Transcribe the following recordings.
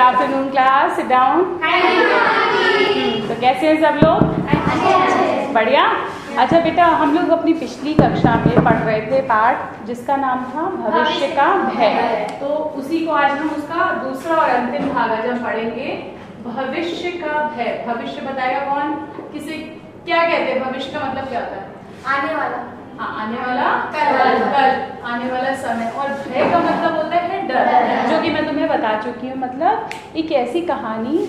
Afternoon class, sit down. तो कैसे हैं सब लोग? बढ़िया। अच्छा बेटा, हम लोग अपनी पिछली कक्षा में पढ़ रहे थे पाठ जिसका नाम था भविष्य का भय। तो उसी को आज हम उसका दूसरा और अंतिम भाग आज हम पढ़ेंगे, भविष्य का भय। भविष्य बताएगा कौन? किसे क्या कहते हैं? भविष्य का मतलब क्या होता है? आने वाला। हाँ, आने वाला कल, आने वाला समय। और भय का मतलब होता है डर, जो कि मैं तुम्हें बता चुकी हूँ। मतलब एक ऐसी कहानी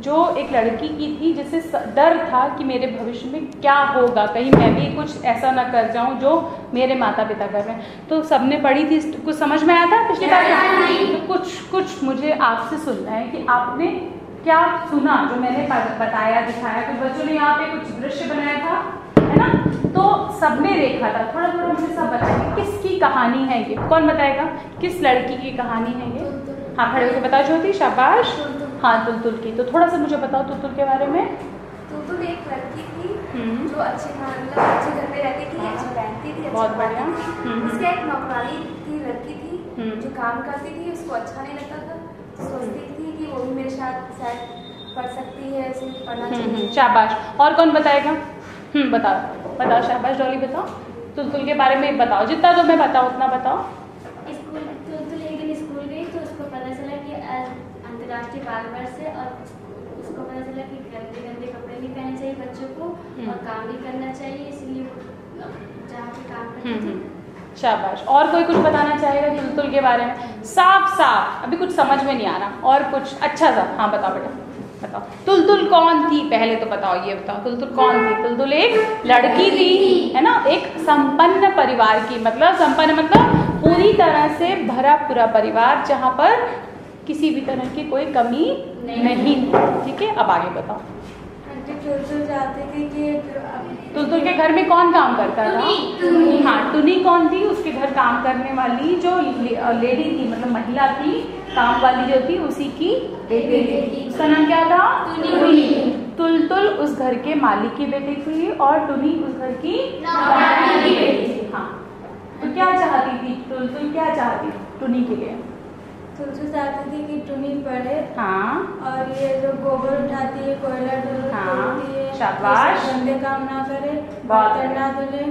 जो एक लड़की की थी जिसे डर था कि मेरे भविष्य में क्या होगा, कहीं मैं भी कुछ ऐसा ना कर जाऊं जो मेरे माता पिता कर रहे हैं। तो सबने पढ़ी थी, कुछ समझ में आया था पिछली बार? तो कुछ मुझे आपसे सुनना है कि आपने क्या सुना जो मैंने बताया, दिखाया। कुछ बच्चों ने यहाँ पे कुछ दृश्य बनाया था, है ना? तो सबने देखा था। थोड़ा थोड़ा मुझे सब बताइए किसकी कहानी है ये? कौन बताएगा किस लड़की की कहानी है ये? हाँ, खड़े होकर बताओ ज्योति, शाबाश। हाँ, तुलतुल की। तो थोड़ा सा मुझे बताओ तुलतुल के बारे में। तुलतुल एक लड़की थी जो अच्छे घर में रहती थी, अच्छी पहनती थी, बहुत बढ़िया। उसका एक नौकरानी थी, लड़की थी जो काम करती थी, उसको अच्छा नहीं लगता था, सोचती थी कि वो भी मेरे साथ शायद पढ़ सकती है, उसे पढ़ना चाहिए। शाबाश। और कौन बताएगा? बताओ शाबाश। डॉली बताओ, तुलतुल के बारे में बताओ, जितना तुम्हें बताओ उतना बताओ। तुलतुल एक दिन स्कूल गई तो उसको पता चला कि अंतर्राष्ट्रीय बाल वर्ष है और उसको पता चला कि गंदे गंदे कपड़े नहीं पहनने चाहिए बच्चों को और काम भी करना चाहिए, इसलिए जहाँ पे काम करती थी। शाबाश। और कोई कुछ बताना चाहेगा तुलतुल के बारे में? साफ अभी कुछ समझ में नहीं आ रहा। और कुछ अच्छा सा? हाँ बताओ बेटा, बताओ। तुलतुल कौन थी पहले तो बताओ, ये बताओ तुलतुल कौन थी? तुलतुल एक लड़की थी, है ना? एक संपन्न परिवार की, मतलब संपन्न मतलब पूरी तरह से भरा पूरा परिवार जहाँ पर किसी भी तरह की कोई कमी नहीं थी। ठीक है, अब आगे बताओ। तुलतुल चाहती थी कि तुलतुल के घर में कौन काम करता था? टुनी। हाँ, टुनी कौन थी? उसके घर काम करने वाली जो लेडी थी, मतलब महिला थी, काम वाली जो थी, उसी की बेटी थी। उसका नाम क्या था? टुनी। तुलतुल उस घर के मालिक की बेटी थी और टुनी उस घर की नौकरानी की बेटी थी। हाँ, तो क्या चाहती थी तुलतुल? क्या चाहती टुनी के लिए? तुलतुल चाहती थी कि टुनी पढ़े। हाँ। और ये जो गोबर उठाती है, कोयला ढोती है, शाबाश, गंदे काम ना करे, बर्तन ना धुले,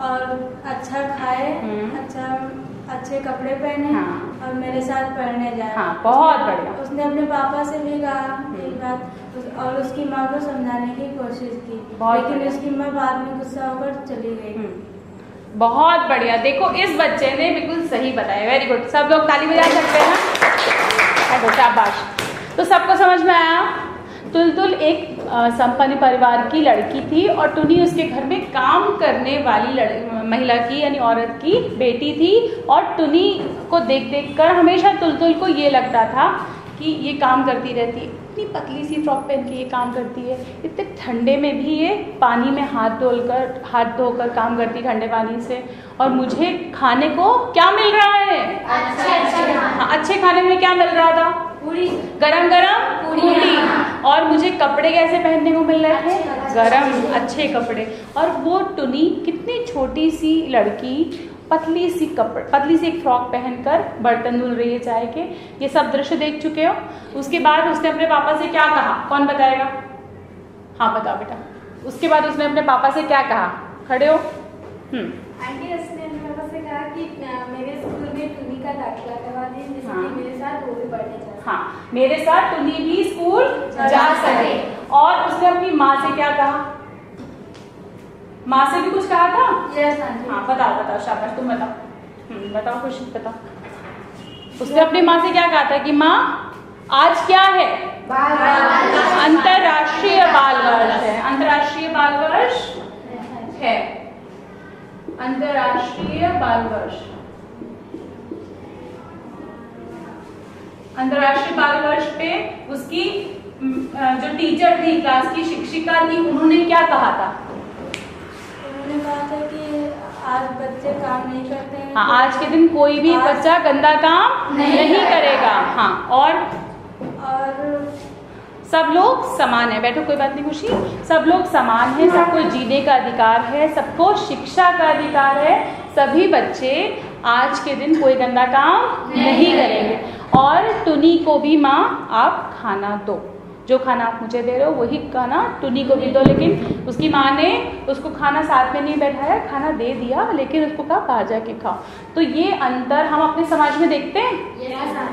और अच्छा खाए, अच्छे कपड़े पहने और मेरे साथ पढ़ने जाए। हाँ, बहुत बढ़िया। उसने अपने पापा से भी कहा एक बात और उसकी माँ को समझाने की कोशिश की, लेकिन उसकी माँ बाद में गुस्सा होकर चली गई। बहुत बढ़िया। देखो, इस बच्चे ने बिल्कुल सही बताया। Very good. सब लोग ताली बजा सकते हैं ना? शाबाश। तो सबको समझ में आया? तुलतुल एक संपन्न परिवार की लड़की थी और टुनी उसके घर में काम करने वाली महिला की, यानी औरत की बेटी थी। और टुनी को देख देख कर हमेशा तुलतुल को ये लगता था कि ये काम करती रहती है, इतनी पतली सी फ्रॉक पहन के ये काम करती है, इतने ठंडे में भी ये पानी में हाथ धोकर काम करती, ठंडे पानी से। और मुझे खाने को क्या मिल रहा है? अच्छे खाने में क्या मिल रहा था? पूरी, गरम पूरी। और मुझे कपड़े कैसे पहनने को मिल रहे थे? गरम अच्छे कपड़े। और वो टुनी कितनी छोटी सी लड़की पतली सी एक फ्रॉक पहनकर बर्तन धुल रही है चाय के। ये सब दृश्य देख चुके हो। उसके बाद उसने अपने पापा से क्या कहा? कौन बताएगा? हाँ बताओ बेटा। उसके बाद उसने अपने पापा से क्या कहा? खड़े हो। आंटी, उसने अपने पापा से कहा कि मेरे स्कूल में टुनी का दाखिला करवा दीजिए, जिससे कि मेरे साथ वो भी पढ़ने जा सके। हाँ, मेरे साथ टुनी भी स्कूल जा सके। और उसने अपनी माँ से क्या कहा? माँ से भी कुछ कहा था? Yes aunty. हाँ, बताओ शाबाश, तुम बताओ। बताओ खुशी, बताओ। उसने अपनी माँ से क्या कहा था कि माँ आज क्या है? अंतर्राष्ट्रीय बाल वर्ष है। अंतर्राष्ट्रीय बाल वर्ष है। अंतर्राष्ट्रीय बाल वर्ष। अंतर्राष्ट्रीय बाल वर्ष पे उसकी जो टीचर थी, क्लास की शिक्षिका थी, उन्होंने क्या कहा था? उन्होंने कहा था कि आज बच्चे काम नहीं करते हैं। हाँ, आज के दिन कोई भी बच्चा गंदा काम नहीं करेगा। हाँ, और सब लोग समान है। बैठो, कोई बात नहीं खुशी। सब लोग समान है, सबको जीने का अधिकार है, सबको शिक्षा का अधिकार है। सभी बच्चे आज के दिन कोई गंदा काम नहीं करेंगे। और टुनी को भी माँ आप खाना दो, जो खाना आप मुझे दे रहे हो वही खाना टुनी को भी दो। लेकिन उसकी माँ ने उसको खाना साथ में नहीं बैठाया, खाना दे दिया, लेकिन उसको कहा बाहर जाके खाओ। तो ये अंतर हम अपने समाज में देखते हैं,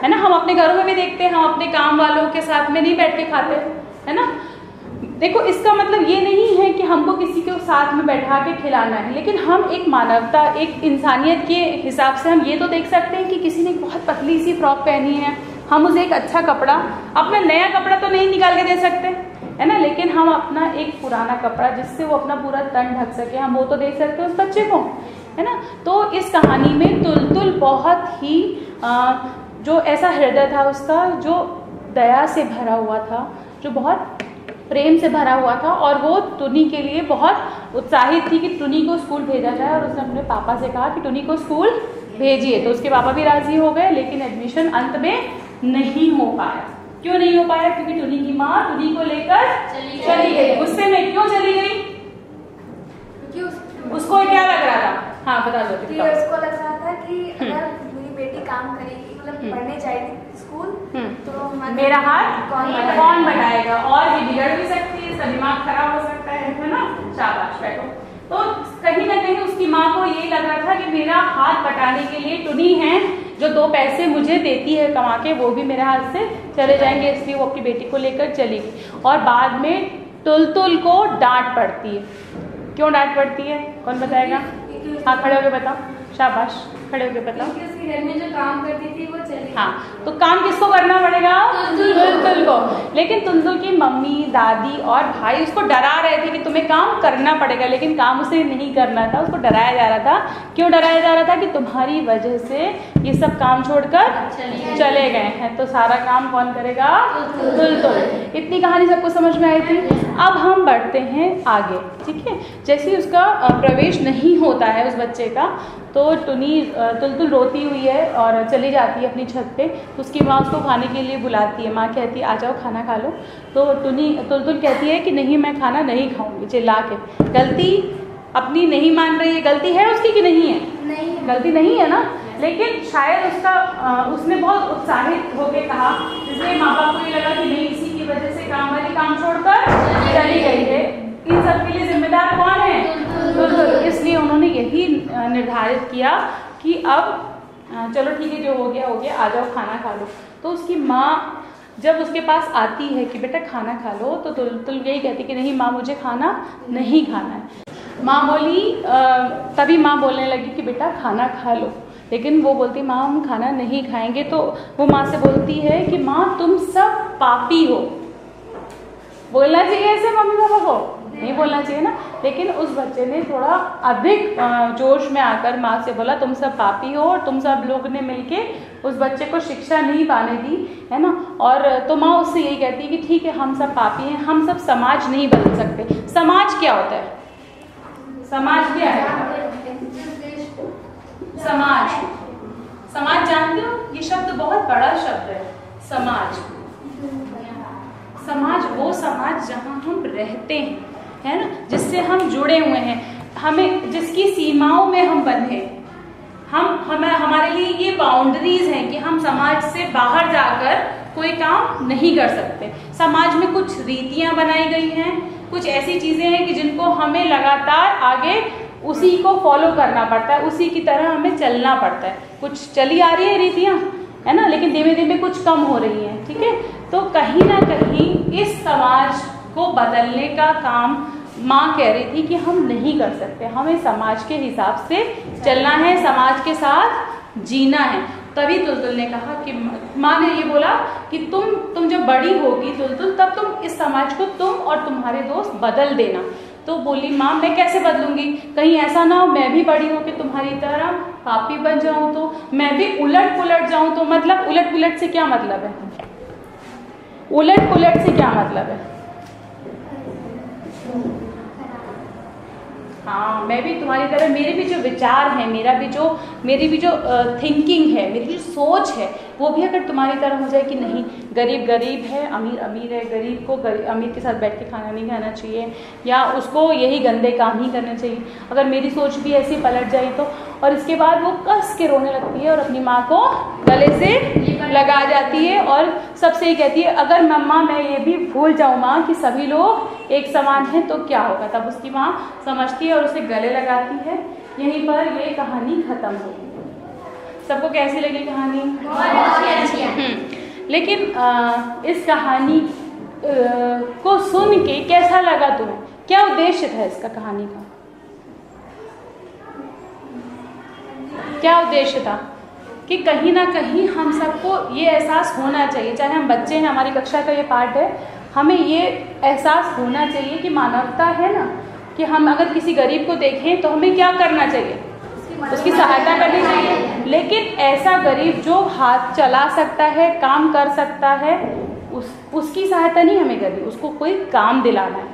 है ना, हम अपने घरों में भी देखते हैं, हम अपने काम वालों के साथ में नहीं बैठ के खाते, है ना। देखो इसका मतलब ये नहीं है कि हमको किसी के साथ में बैठा के खिलाना है, लेकिन हम एक मानवता, एक इंसानियत के हिसाब से हम ये तो देख सकते हैं कि किसी ने बहुत पतली सी फ्रॉक पहनी है, हम उसे एक अच्छा कपड़ा, अपना नया कपड़ा तो नहीं निकाल के दे सकते, है ना, लेकिन हम अपना एक पुराना कपड़ा जिससे वो अपना पूरा तन ढक सके, हम वो तो दे सकते हैं उस बच्चे को, है ना। तो इस कहानी में तुलतुल बहुत ही जो ऐसा हृदय था उसका, जो दया से भरा हुआ था, जो बहुत प्रेम से भरा हुआ था, और वो टुनी के लिए बहुत उत्साहित थी कि टुनी को स्कूल भेजा जाए। और उसने अपने पापा से कहा कि टुनी को स्कूल भेजिए, तो उसके पापा भी राजी हो गए, लेकिन एडमिशन अंत में नहीं हो पाया। क्यों नहीं हो पाया? क्योंकि टुनी की माँ टुनी को लेकर चली गई। गुस्से में क्यों चली गई? क्योंकि उसको क्या लग रहा था? हाँ बता दो। उसको लग रहा था कि अगर मेरी बेटी काम करेगी, मतलब पढ़ने जाएगी स्कूल, तो मेरा हाथ कौन बढ़ाएगा, और ये बिगड़ भी सकती है, इसका दिमाग खराब हो सकता है ना। शाबाश, बैठो। तो कहीं ना कहीं उसकी माँ को ये लग रहा था कि मेरा हाथ बटाने के लिए टुनी है, जो 2 पैसे मुझे देती है कमा के, वो भी मेरे हाथ से चले जाएंगे, इसलिए वो अपनी बेटी को लेकर चली गई। और बाद में तुलतुल को डांट पड़ती है। क्यों डांट पड़ती है, कौन बताएगा? हाँ खड़े होके बताओ, शाबाश, खड़े होके बताओ। उसके घर में जो काम करती थी वो चली। हाँ, तो काम किसको करना पड़ेगा? तुलतुल को। लेकिन तुलतुल की मम्मी, दादी और भाई उसको डरा रहे थे कि तुम्हें काम करना पड़ेगा, लेकिन काम उसे नहीं करना था, उसको डराया जा रहा था। क्यों डराया जा रहा था? कि तुम्हारी वजह से ये सब काम छोड़कर चले गए हैं, तो सारा काम कौन करेगा? तुलतुल। इतनी कहानी सबको समझ में आई थी। अब हम बढ़ते हैं आगे, ठीक है। जैसे उसका प्रवेश नहीं होता है उस बच्चे का, तो तुलतुल रोती हुई है और चली जाती है अपनी छत पे। तो उसकी माँ उसको खाने के लिए बुलाती है, माँ कहती है आ जाओ खाना खा लो। तो तुलतुल कहती है कि नहीं, मैं खाना नहीं खाऊंगी, चिल्ला के। गलती अपनी नहीं मान रही है, गलती है उसकी कि नहीं है? नहीं, गलती नहीं है ना, लेकिन शायद उसने बहुत उत्साहित होकर कहा, इसलिए माँ बाप को ये लगा कि नहीं, इसी की वजह से काम वाली काम छोड़कर चली गई है, इन सब के लिए जिम्मेदार कौन है? तुलतुल। इसलिए उन्होंने यही निर्धारित किया कि अब चलो ठीक है, जो हो गया हो गया, आ जाओ खाना खा लो। तो उसकी माँ जब उसके पास आती है कि बेटा खाना खा लो, तो तुलतुल यही कहती कि नहीं माँ, मुझे खाना नहीं खाना है। माँ बोली, तभी माँ बोलने लगी कि बेटा खाना खा लो, लेकिन वो बोलती माँ हम खाना नहीं खाएंगे। तो वो माँ से बोलती है कि माँ तुम सब पापी हो। बोलना चाहिए ऐसे मम्मी पापा को? नहीं बोलना चाहिए ना। लेकिन उस बच्चे ने थोड़ा अधिक जोश में आकर माँ से बोला तुम सब पापी हो, और तुम सब लोग ने मिलके उस बच्चे को शिक्षा नहीं पाने दी, है ना। और तो माँ उससे यही कहती है कि ठीक है, हम सब पापी हैं, हम सब समाज नहीं बदल सकते। समाज क्या होता है? समाज क्या है? समाज जानते हो? ये शब्द बहुत बड़ा शब्द है, समाज। समाज वो समाज जहाँ हम रहते हैं, है ना, जिससे हम जुड़े हुए हैं, हमें जिसकी सीमाओं में हम बंधे, हमारे लिए ये बाउंड्रीज हैं कि हम समाज से बाहर जाकर कोई काम नहीं कर सकते। समाज में कुछ रीतियां बनाई गई हैं, कुछ ऐसी चीजें हैं कि जिनको हमें लगातार आगे उसी को फॉलो करना पड़ता है, उसी की तरह हमें चलना पड़ता है। कुछ चली आ रही है रीतियां, है ना, लेकिन धीमे धीमे कुछ कम हो रही हैं, ठीक है। तो कहीं ना कहीं इस समाज को बदलने का काम माँ कह रही थी कि हम नहीं कर सकते, हमें समाज के हिसाब से चलना है, समाज के साथ जीना है। तभी तुलतुल ने कहा कि माँ ने ये बोला कि तुम जब बड़ी होगी तुलतुल, तब तुम इस समाज को तुम और तुम्हारे दोस्त बदल देना। तो बोली माँ मैं कैसे बदलूंगी, कहीं ऐसा ना हो मैं भी बड़ी हो कि तुम्हारी तरह पापी बन जाऊं, तो मैं भी उलट पुलट जाऊं। तो मतलब उलट पुलट से क्या मतलब है? उलट पुलट से क्या मतलब है? हाँ, मैं भी तुम्हारी तरह, मेरे भी जो विचार हैं, मेरी भी जो थिंकिंग है, मेरी जो सोच है, वो भी अगर तुम्हारी तरह हो जाए कि नहीं, गरीब गरीब है, अमीर अमीर है, गरीब को अमीर के साथ बैठ के खाना नहीं खाना चाहिए, या उसको यही गंदे काम ही करने चाहिए, अगर मेरी सोच भी ऐसी पलट जाए तो। और इसके बाद वो कस के रोने लगती है और अपनी माँ को गले से लगा जाती है और सबसे ही कहती है अगर मम्मा मैं ये भी भूल जाऊँ माँ कि सभी लोग एक समान हैं तो क्या होगा। तब उसकी माँ समझती है और उसे गले लगाती है। यहीं पर ये कहानी खत्म होगी। सबको कैसी लगी कहानी? बहुत अच्छी है। लेकिन इस कहानी को सुन के कैसा लगा तुम्हें? क्या उद्देश्य था इसका, कहानी का क्या उद्देश्य था? कि कहीं ना कहीं हम सबको ये एहसास होना चाहिए, चाहे हम बच्चे हैं, हमारी कक्षा का ये पार्ट है, हमें ये एहसास होना चाहिए कि मानवता है ना, कि हम अगर किसी गरीब को देखें तो हमें क्या करना चाहिए? उसकी सहायता करनी चाहिए। लेकिन ऐसा गरीब जो हाथ चला सकता है, काम कर सकता है, उसकी सहायता नहीं हमें करनी, उसको कोई काम दिलाना है,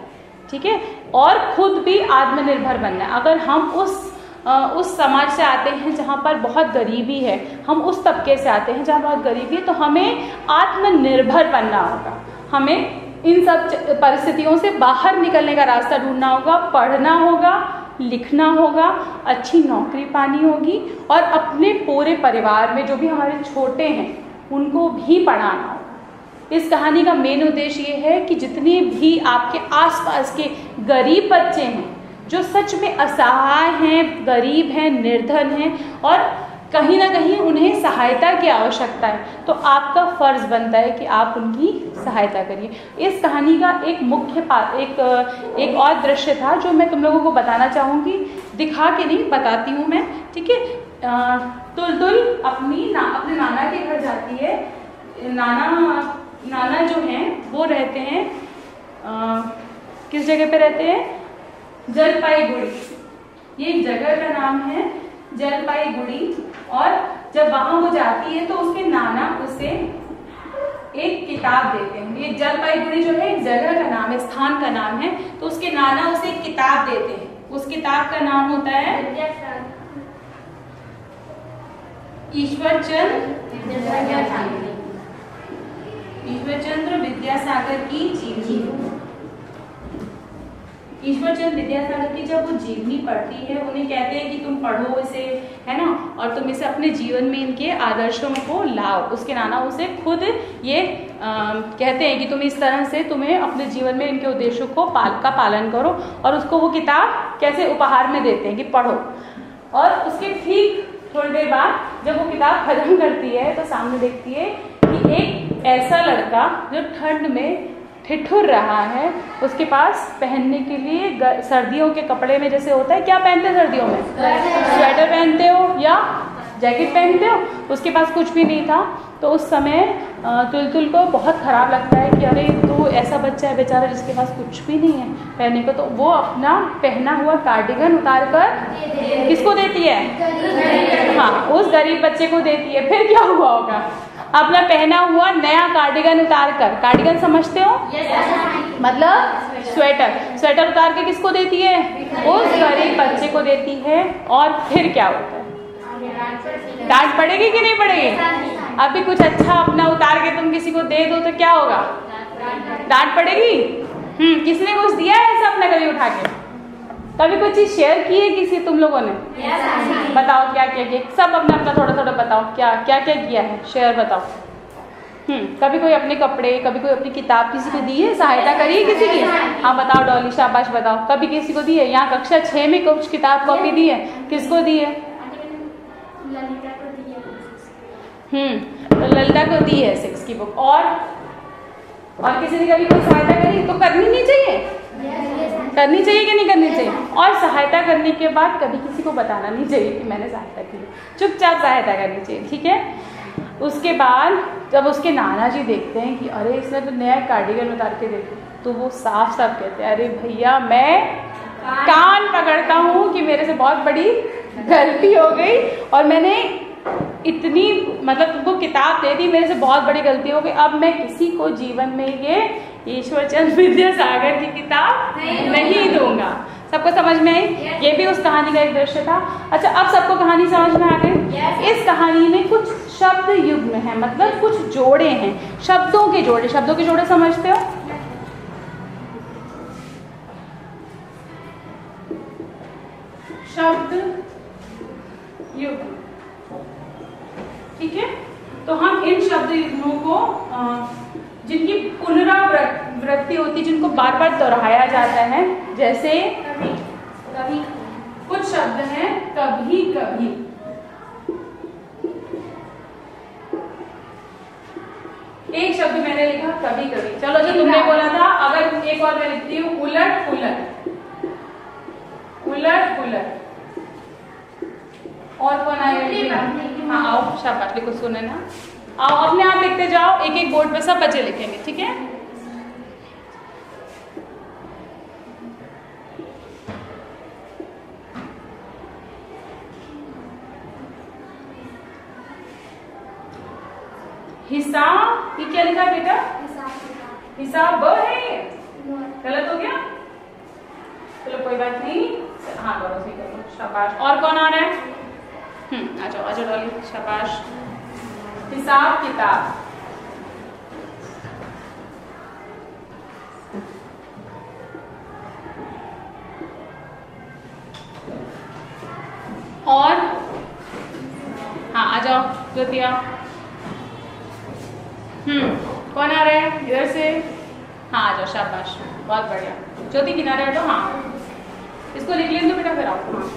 ठीक है। और खुद भी आत्मनिर्भर बनना है। अगर हम उस समाज से आते हैं जहाँ पर बहुत गरीबी है, हम उस तबके से आते हैं जहाँ बहुत गरीबी है, तो हमें आत्मनिर्भर बनना होगा। हमें इन सब परिस्थितियों से बाहर निकलने का रास्ता ढूंढना होगा, पढ़ना होगा, लिखना होगा, अच्छी नौकरी पानी होगी और अपने पूरे परिवार में जो भी हमारे छोटे हैं उनको भी पढ़ाना होगा। इस कहानी का मेन उद्देश्य ये है कि जितने भी आपके आसपास के गरीब बच्चे हैं जो सच में असहाय हैं, गरीब हैं, निर्धन हैं और कहीं ना कहीं उन्हें सहायता की आवश्यकता है, तो आपका फर्ज बनता है कि आप उनकी सहायता करिए। इस कहानी का एक मुख्य एक और दृश्य था जो मैं तुम लोगों को बताना चाहूँगी, दिखा के नहीं बताती हूँ मैं, ठीक है। तुलतुल अपने नाना के घर जाती है। नाना जो हैं वो रहते हैं किस जगह पे रहते हैं? जलपाईगुड़ी। ये एक जगह का नाम है जलपाईगुड़ी। और जब वहां वो जाती है तो उसके नाना उसे एक किताब देते हैं। ये जलपाईगुड़ी जो है एक जगह का नाम है, स्थान का नाम है, तो उसके नाना उसे एक किताब देते हैं। उस किताब का नाम होता है ईश्वरचंद्र विद्यासागर की जीवनी। ईश्वरचंद्र विद्यासागर की जब वो जीवनी पढ़ती है, उन्हें कहते हैं कि तुम पढ़ो इसे, है ना, और तुम इसे अपने जीवन में इनके आदर्शों को लाओ। उसके नाना उसे खुद ये कहते हैं कि तुम इस तरह से तुम्हें अपने जीवन में इनके उद्देश्यों को पालन करो, और उसको वो किताब कैसे उपहार में देते हैं कि पढ़ो। और उसके ठीक थोड़ी देर बाद जब वो किताब खत्म करती है तो सामने देखती है कि एक ऐसा लड़का जो ठंड में ठिठुर रहा है, उसके पास पहनने के लिए सर्दियों के कपड़े में जैसे होता है, क्या पहनते हैं सर्दियों में? स्वेटर पहनते हो या जैकेट पहनते हो, उसके पास कुछ भी नहीं था। तो उस समय तुलतुल को बहुत खराब लगता है कि अरे तो ऐसा बच्चा है बेचारा जिसके पास कुछ भी नहीं है पहनने को। तो वो अपना पहना हुआ कार्डिगन उतार कर किसको देती है? हाँ, उस गरीब बच्चे को देती है। फिर क्या हुआ होगा? अपना पहना हुआ नया कार्डिगन उतार कर, कार्डिगन समझते हो? मतलब स्वेटर उतार के किसको देती है? उस गरीब बच्चे को देती है। और फिर क्या होता है? डांट पड़ेगी कि नहीं पड़ेगी? अभी कुछ अच्छा अपना उतार के तुम किसी को दे दो तो क्या होगा? डांट पड़ेगी। किसने कुछ दिया है ऐसा अपना कभी उठा के? कभी कोई चीज शेयर की है किसी तुम लोगों ने? बताओ क्या क्या किया? सब अपना अपना थोड़ा थोड़ा बताओ, क्या क्या क्या किया है, शेयर बताओ। कभी कोई अपने कपड़े, कभी कोई अपनी किताब किसी को दी है, सहायता करी है किसी की? हाँ बताओ डॉली, शाबाश बताओ। कभी किसी को दी है? यहाँ कक्षा 6 में कुछ किताब कॉपी दी है, किसको दी है? तो ललिता को दी है 6 की बुक। और किसी ने कभी कोई सहायता करी? तो करनी नहीं चाहिए, करनी चाहिए कि नहीं करनी चाहिए? और सहायता करने के बाद कभी किसी को बताना नहीं चाहिए कि मैंने सहायता की, चुपचाप सहायता करनी चाहिए, ठीक है। उसके बाद जब उसके नाना जी देखते हैं कि अरे इसने तो नया कार्डिगन उतार के देखा, तो वो साफ साफ कहते हैं अरे भैया मैं कान पकड़ता हूँ कि मेरे से बहुत बड़ी गलती हो गई और मैंने इतनी मतलब तुमको किताब दे दी, मेरे से बहुत बड़ी गलती हो गई। अब मैं किसी को जीवन में ये ईश्वरचंद्र विद्यासागर की किताब नहीं दूंगा। सबको समझ में आई? ये भी उस कहानी का एक दृश्य था। अच्छा, अब सबको कहानी समझ में आ गई? इस कहानी में कुछ शब्द युग्म है, मतलब कुछ जोड़े हैं, शब्दों के जोड़े। शब्दों के जोड़े समझते हो? शब्द युग्म, ठीक है। तो हम इन शब्द शब्द युग्मों को जिनकी पुनरावृत्ति होती है, जिनको बार बार दोहराया जाता है, जैसे कभी कुछ शब्द हैं कभी कभी, एक शब्द मैंने लिखा कभी कभी। चलो जो तुमने बोला था, अगर एक और मैं लिखती हूँ उलट पुलट, उलट पुलट। और कौन आएगा? हाँ आओ, शाबाश, लिखो, सुने ना, आओ अपने आप लिखते जाओ, एक एक बोर्ड पे सब बच्चे लिखेंगे, ठीक है? हिसाब, ये क्या लिखा बेटा? हिसाब है, गलत हो गया? चलो कोई बात नहीं, हाँ करो, सही करो, शाबाश। और कौन आ रहा है? आ जाओ, आ जाओ डॉली, शाबाश। हिसाब किताब, और हाँ आ जाओ ज्योतिया। कौन आ रहा है इधर से? हाँ आ जाओ, शाबाश, बहुत बढ़िया। ज्योति किनारे हटो, हाँ इसको लिख लें तो बेटा, फिर आओ। हाँ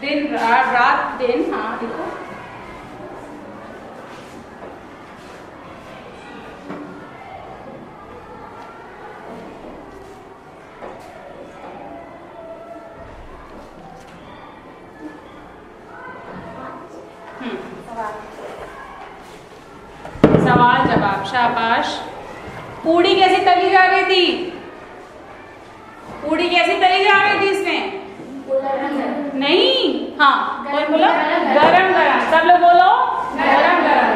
दिन रात दिन, हाँ लिखो। सवाल जवाब, शाबाश। पूड़ी कैसी तली जा रही थी? पूड़ी कैसी तली जा रही थी इसमें? नहीं, हाँ कौन बोला? गरम गरम, सब लोग बोलो गरम गरम।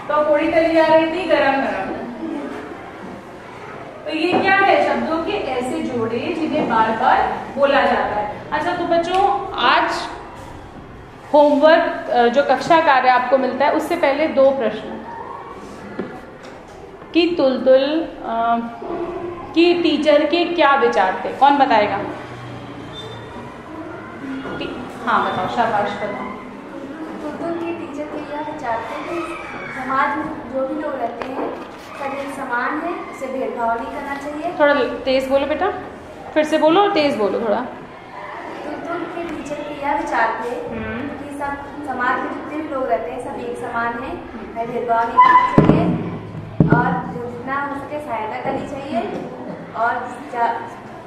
तो पूड़ी तली जा रही थी गरम गरम। तो ये क्या है? शब्दों के ऐसे जोड़े जिन्हें बार बार बोला जाता है। अच्छा तो बच्चों, आज होमवर्क जो कक्षा कार्य आपको मिलता है, उससे पहले 2 प्रश्न कि तुलतुल की टीचर के क्या विचार थे? कौन बताएगा? हाँ बताओ, शाबाश बताओ। तुलतुल के टीचर के यह विचार थे कि समाज में जो भी लोग रहते हैं सब एक समान है, इसे भेदभाव नहीं करना चाहिए। थोड़ा तेज बोलो बेटा, फिर से बोलो और तेज बोलो थोड़ा। तुलतुल के टीचर के यह विचार थे कि सब समाज में जितने भी लोग रहते हैं सब एक समान है, भेदभाव नहीं करना चाहिए और जितना हो सके सहायता करनी चाहिए, और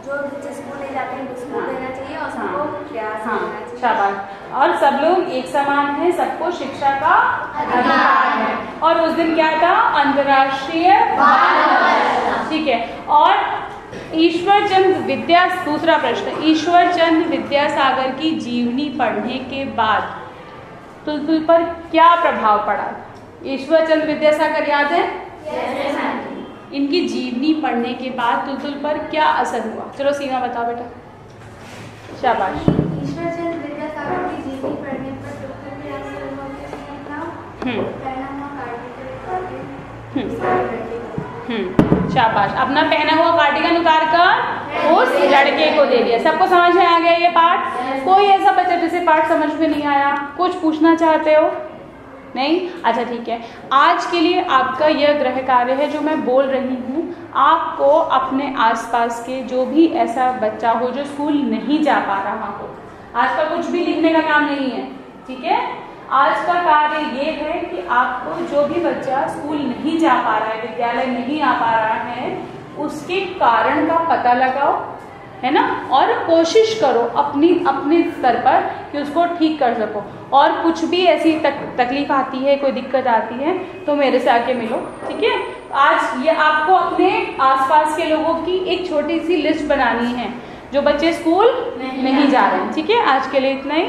जो बच्चे स्कूल नहीं जाते हैं स्कूल देना चाहिए और सबको प्रयास करना चाहिए। शाबाश। और सब लोग एक समान है, सबको शिक्षा का अधिकार है। और उस दिन क्या था? अंतर्राष्ट्रीय बाल दिवस, ठीक है। और ईश्वरचंद विद्या, दूसरा प्रश्न, ईश्वरचंद विद्यासागर की जीवनी पढ़ने के बाद तुलतुल पर क्या प्रभाव पड़ा? ईश्वरचंद विद्यासागर याद है? इनकी जीवनी पढ़ने के बाद तुलतुल पर क्या असर हुआ? चलो सीमा बताओ बेटा, शाबाश। ईश्वरचंद विद्यासागर की जीवनी पढ़ने पर तुलतुल पे असर हुआ कि शाबाश। अपना पहना हुआ कार्डिगन उतार कर उस लड़के को दे दिया। सबको समझ में आ गया ये पाठ? कोई ऐसा बच्चा जिसे पाठ समझ में नहीं आया? कुछ पूछना चाहते हो? नहीं? अच्छा ठीक है। आज के लिए आपका यह गृह कार्य है जो मैं बोल रही हूँ, आपको अपने आसपास के जो भी ऐसा बच्चा हो जो स्कूल नहीं जा पा रहा हो, आज का कुछ भी लिखने का काम नहीं है, ठीक है? आज का कार्य ये है कि आपको जो भी बच्चा स्कूल नहीं जा पा रहा है, विद्यालय नहीं आ पा रहा है, उसके कारण का पता लगाओ, है ना? और कोशिश करो अपने स्तर पर कि उसको ठीक कर सको। और कुछ भी ऐसी तकलीफ आती है, कोई दिक्कत आती है, तो मेरे से आके मिलो, ठीक है? आज ये आपको अपने आसपास के लोगों की एक छोटी सी लिस्ट बनानी है जो बच्चे स्कूल नहीं जा रहे हैं, ठीक है? आज के लिए इतना ही।